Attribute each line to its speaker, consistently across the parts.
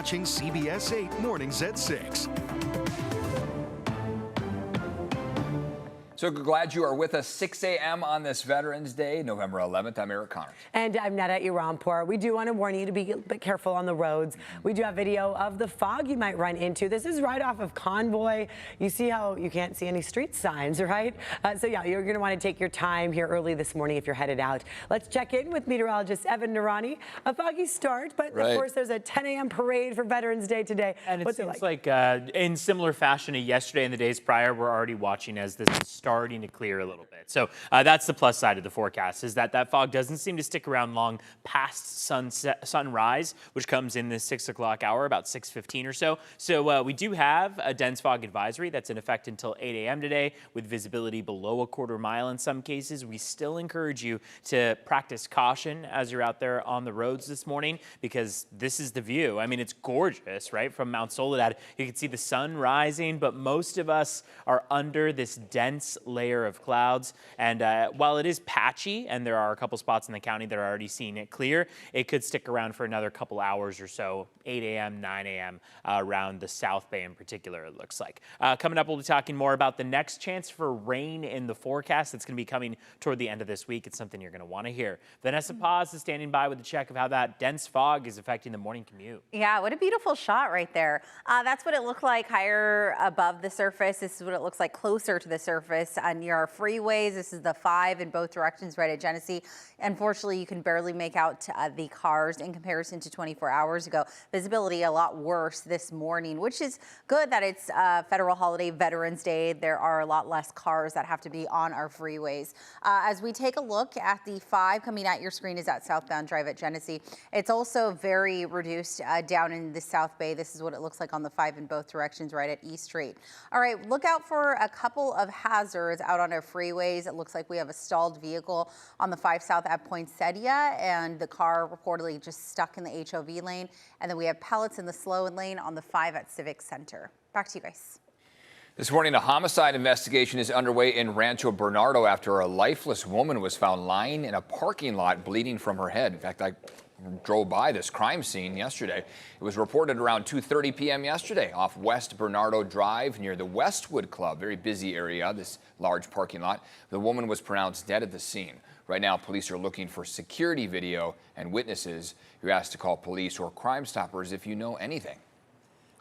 Speaker 1: Watching CBS 8 mornings at 6.
Speaker 2: So glad you are with us. 6 a.m. on this Veterans Day, November 11th. I'm Eric Connors.
Speaker 3: And I'm Netta Irampur. We do want to warn you to be a bit careful on the roads. We do have video of the fog you might run into. This is right off of Convoy. You see how you can't see any street signs, right? So yeah, you're going to want to take your time here early this morning if you're headed out. Let's check in with meteorologist Evan Narani. A foggy start, but of course there's a 10 a.m. parade for Veterans Day today.
Speaker 4: And it seems like in similar fashion to yesterday and the days prior, we're already watching as this is starting to clear a little bit. So that's the plus side of the forecast, is that fog doesn't seem to stick around long past sunrise, which comes in the 6 o'clock hour, about 6:15 or so. So we do have a dense fog advisory that's in effect until 8 a.m. today, with visibility below a quarter mile in some cases. We still encourage you to practice caution as you're out there on the roads this morning, because this is the view. I mean, it's gorgeous, right? From Mount Soledad, you can see the sun rising, but most of us are under this dense layer of clouds. And while it is patchy, and there are a couple spots in the county that are already seeing it clear, it could stick around for another couple hours or so, 8 a.m., 9 a.m., around the South Bay in particular, it looks like. Coming up, we'll be talking more about the next chance for rain in the forecast that's going to be coming toward the end of this week. It's something you're going to want to hear. Vanessa Paz is standing by with a check of how that dense fog is affecting the morning commute.
Speaker 5: Yeah, what a beautiful shot right there. That's what it looked like higher above the surface. This is what it looks like closer to the surface near our freeways. This is the 5 in both directions right at Genesee. Unfortunately, you can barely make out the cars in comparison to 24 hours ago. Visibility a lot worse this morning, which is good that it's federal holiday, Veterans Day. There are a lot less cars that have to be on our freeways. As we take a look at the 5 coming at your screen is that southbound drive at Genesee. It's also very reduced down in the South Bay. This is what it looks like on the 5 in both directions right at East Street. All right, look out for a couple of hazards out on our freeways. It looks like we have a stalled vehicle on the 5 South at Poinsettia, and the car reportedly just stuck in the HOV lane. And then we have pellets in the slow lane on the 5 at Civic Center. Back to you guys.
Speaker 2: This morning, a homicide investigation is underway in Rancho Bernardo after a lifeless woman was found lying in a parking lot bleeding from her head. In fact, I drove by this crime scene yesterday. It was reported around 2:30 p.m. yesterday off West Bernardo Drive near the Westwood Club. Very busy area, this large parking lot. The woman was pronounced dead at the scene. Right now, police are looking for security video and witnesses. You're asked to call police or Crime Stoppers if you know anything.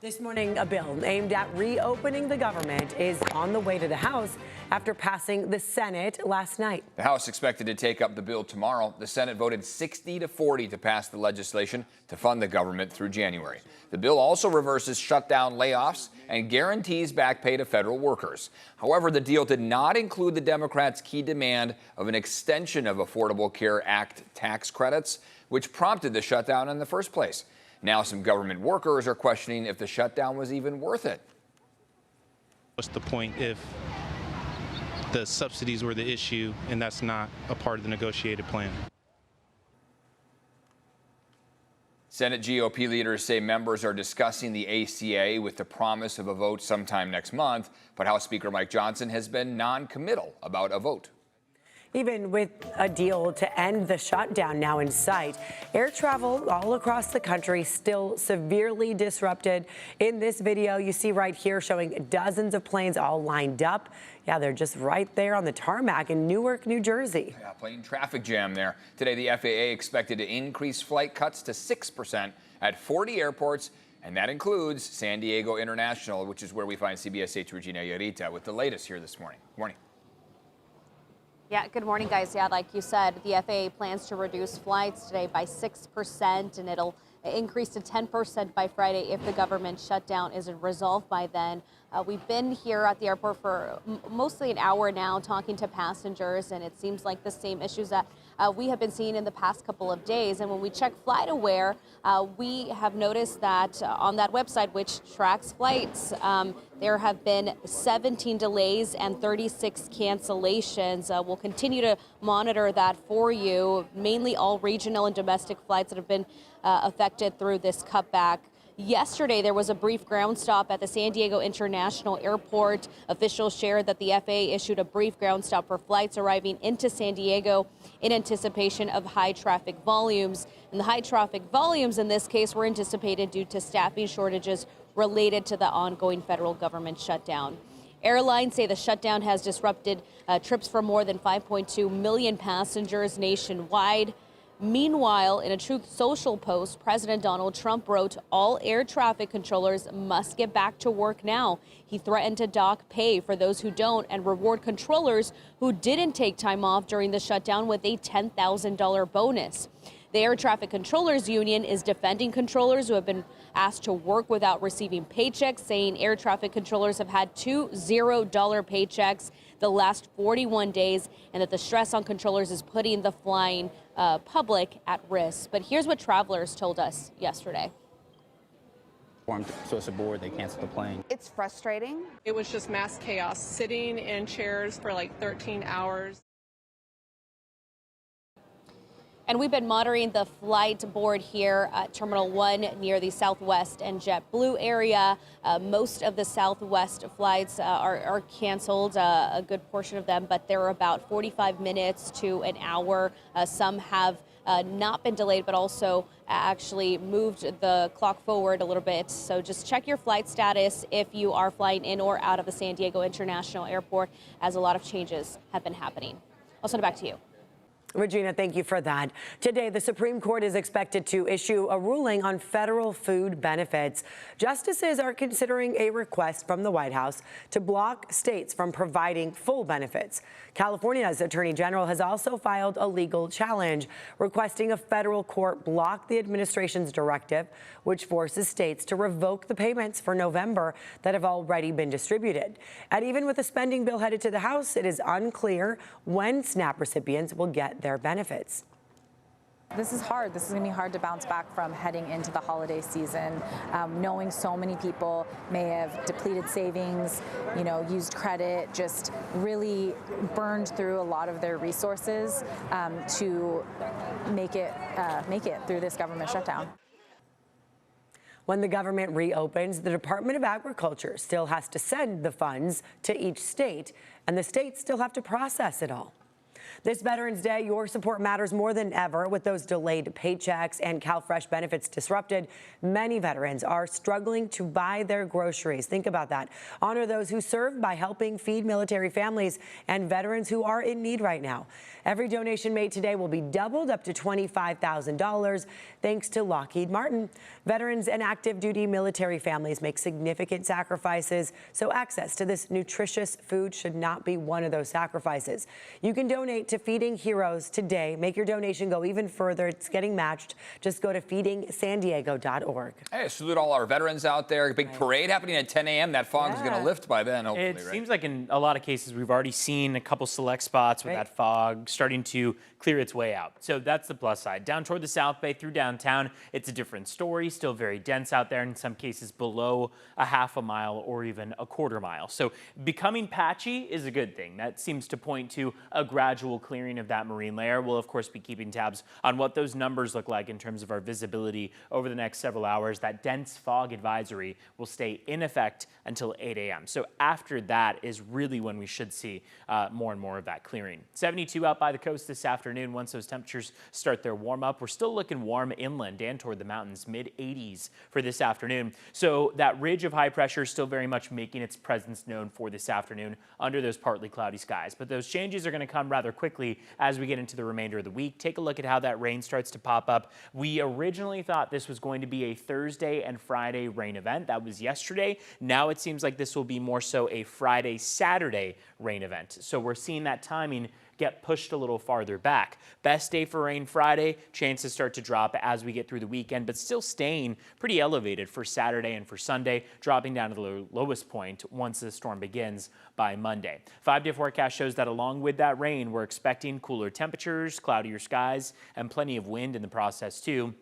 Speaker 3: This morning, a bill aimed at reopening the government is on the way to the House after passing the Senate last night.
Speaker 2: The House expected to take up the bill tomorrow. The Senate voted 60-40 to pass the legislation to fund the government through January. The bill also reverses shutdown layoffs and guarantees back pay to federal workers. However, the deal did not include the Democrats' key demand of an extension of Affordable Care Act tax credits, which prompted the shutdown in the first place. Now some government workers are questioning if the shutdown was even worth it.
Speaker 6: What's the point if the subsidies were the issue and that's not a part of the negotiated plan?
Speaker 2: Senate GOP leaders say members are discussing the ACA with the promise of a vote sometime next month, but House Speaker Mike Johnson has been non-committal about a vote.
Speaker 3: Even with a deal to end the shutdown now in sight, air travel all across the country still severely disrupted. In this video you see right here showing dozens of planes all lined up. Yeah, they're just right there on the tarmac in Newark, New Jersey.
Speaker 2: Yeah, plane traffic jam there. Today, the FAA expected to increase flight cuts to 6% at 40 airports, and that includes San Diego International, which is where we find CBS 8's Regina Yarita with the latest here this morning. Good morning.
Speaker 7: Yeah, good morning, guys. Yeah, like you said, the FAA plans to reduce flights today by 6%, and it'll increase to 10% by Friday if the government shutdown isn't resolved by then. We've been here at the airport for mostly an hour now talking to passengers, and it seems like the same issues that we have been seeing in the past couple of days. And when we check FlightAware, we have noticed that on that website, which tracks flights, there have been 17 delays and 36 cancellations. We'll continue to monitor that for you, mainly all regional and domestic flights that have been affected through this cutback. Yesterday, there was a brief ground stop at the San Diego International Airport. Officials shared that the FAA issued a brief ground stop for flights arriving into San Diego in anticipation of high traffic volumes. And the high traffic volumes in this case were anticipated due to staffing shortages related to the ongoing federal government shutdown. Airlines say the shutdown has disrupted trips for more than 5.2 million passengers nationwide. Meanwhile, in a Truth Social post, President Donald Trump wrote, all air traffic controllers must get back to work now. He threatened to dock pay for those who don't and reward controllers who didn't take time off during the shutdown with a $10,000 bonus. The Air Traffic Controllers Union is defending controllers who have been asked to work without receiving paychecks, saying air traffic controllers have had two $0 paychecks the last 41 days, and that the stress on controllers is putting the flying public at risk. But here's what travelers told us yesterday.
Speaker 8: I'm supposed to board, they canceled the plane.
Speaker 9: It's frustrating.
Speaker 10: It was just mass chaos, sitting in chairs for like 13 hours.
Speaker 7: And we've been monitoring the flight board here at Terminal 1 near the Southwest and JetBlue area. Most of the Southwest flights are canceled, a good portion of them, but they're about 45 minutes to an hour. Some have not been delayed, but also actually moved the clock forward a little bit. So just check your flight status if you are flying in or out of the San Diego International Airport, as a lot of changes have been happening. I'll send it back to you.
Speaker 3: Regina, thank you for that. Today, the Supreme Court is expected to issue a ruling on federal food benefits. Justices are considering a request from the White House to block states from providing full benefits. California's Attorney General has also filed a legal challenge, requesting a federal court block the administration's directive, which forces states to revoke the payments for November that have already been distributed. And even with a spending bill headed to the House, it is unclear when SNAP recipients will get their benefits.
Speaker 11: This is hard. This is going to be hard to bounce back from heading into the holiday season, knowing so many people may have depleted savings, used credit, just really burned through a lot of their resources to make it through this government shutdown.
Speaker 3: When the government reopens, the Department of Agriculture still has to send the funds to each state, and the states still have to process it all. This Veterans Day, your support matters more than ever. With those delayed paychecks and CalFresh benefits disrupted, many veterans are struggling to buy their groceries. Think about that. Honor those who served by helping feed military families and veterans who are in need right now. Every donation made today will be doubled up to $25,000 thanks to Lockheed Martin. Veterans and active duty military families make significant sacrifices, so access to this nutritious food should not be one of those sacrifices. You can donate to Feeding Heroes today. Make your donation go even further. It's getting matched. Just go to feedingsandiego.org.
Speaker 2: Hey, salute all our veterans out there. Big parade happening at 10 a.m. That fog is going to lift by then, hopefully,
Speaker 4: It seems like in a lot of cases we've already seen a couple select spots with that fog starting to clear its way out. So that's the plus side. Down toward the South Bay through downtown, it's a different story. Still very dense out there, in some cases below a half a mile or even a quarter mile. So becoming patchy is a good thing. That seems to point to a gradual clearing of that marine layer. We'll, of course, be keeping tabs on what those numbers look like in terms of our visibility over the next several hours. That dense fog advisory will stay in effect until 8 a.m. So after that is really when we should see more and more of that clearing. 72 out by the coast this afternoon. Once those temperatures start their warm up, we're still looking warm inland and toward the mountains, mid 80s for this afternoon. So that ridge of high pressure is still very much making its presence known for this afternoon under those partly cloudy skies. But those changes are going to come rather quickly as we get into the remainder of the week. Take a look at how that rain starts to pop up. We originally thought this was going to be a Thursday and Friday rain event. That was yesterday. Now it seems like this will be more so a Friday, Saturday rain event. So we're seeing that timing get pushed a little farther back. Best day for rain Friday, chances start to drop as we get through the weekend, but still staying pretty elevated for Saturday and for Sunday, dropping down to the lowest point once the storm begins by Monday. 5-day forecast shows that along with that rain, we're expecting cooler temperatures, cloudier skies, and plenty of wind in the process too.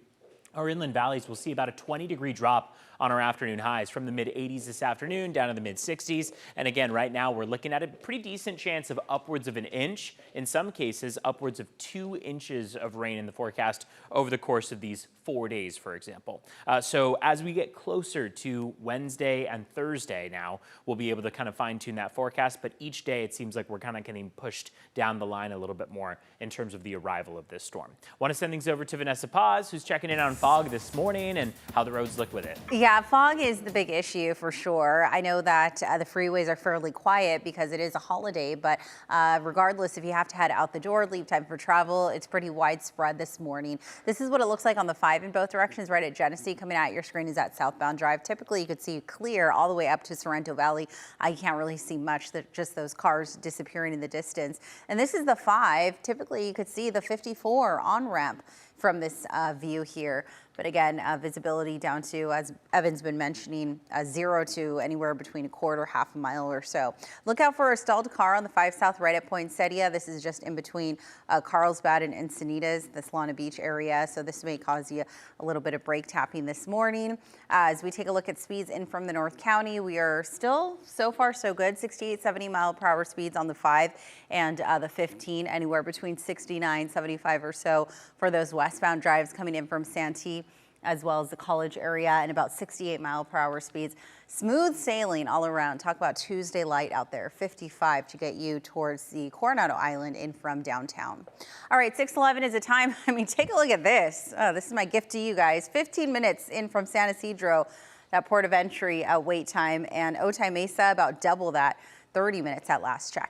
Speaker 4: Our inland valleys will see about a 20-degree drop on our afternoon highs from the mid-80s this afternoon down to the mid-60s. And again, right now we're looking at a pretty decent chance of upwards of an inch, in some cases upwards of 2 inches of rain in the forecast over the course of these 4 days, for example. So as we get closer to Wednesday and Thursday now, we'll be able to kind of fine-tune that forecast. But each day it seems like we're kind of getting pushed down the line a little bit more in terms of the arrival of this storm. Want to send things over to Vanessa Paz, who's checking in on fog this morning and how the roads look with it.
Speaker 5: Yeah, fog is the big issue for sure. I know that the freeways are fairly quiet because it is a holiday, but regardless, if you have to head out the door, leave time for travel, it's pretty widespread this morning. This is what it looks like on the 5 in both directions right at Genesee. Coming out your screen is that southbound drive. Typically, you could see clear all the way up to Sorrento Valley. You can't really see much, just those cars disappearing in the distance. And this is the 5. Typically, you could see the 54 on-ramp from this view here. But again, visibility down to, as Evan's been mentioning, 0 to anywhere between a quarter, half a mile or so. Look out for a stalled car on the 5 South right at Poinsettia. This is just in between Carlsbad and Encinitas, the Solana Beach area. So this may cause you a little bit of brake tapping this morning. As we take a look at speeds in from the North County, we are still so far so good. 68, 70 mile per hour speeds on the 5 and the 15, anywhere between 69, 75 or so for those westbound drives coming in from Santee, as well as the College area, and about 68 mile per hour speeds. Smooth sailing all around. Talk about Tuesday light out there, 55 to get you towards the Coronado Island in from downtown. All right, 6:11 is the time. I mean, take a look at this. This is my gift to you guys. 15 minutes in from San Ysidro, that port of entry wait time, and Otay Mesa about double that, 30 minutes at last check.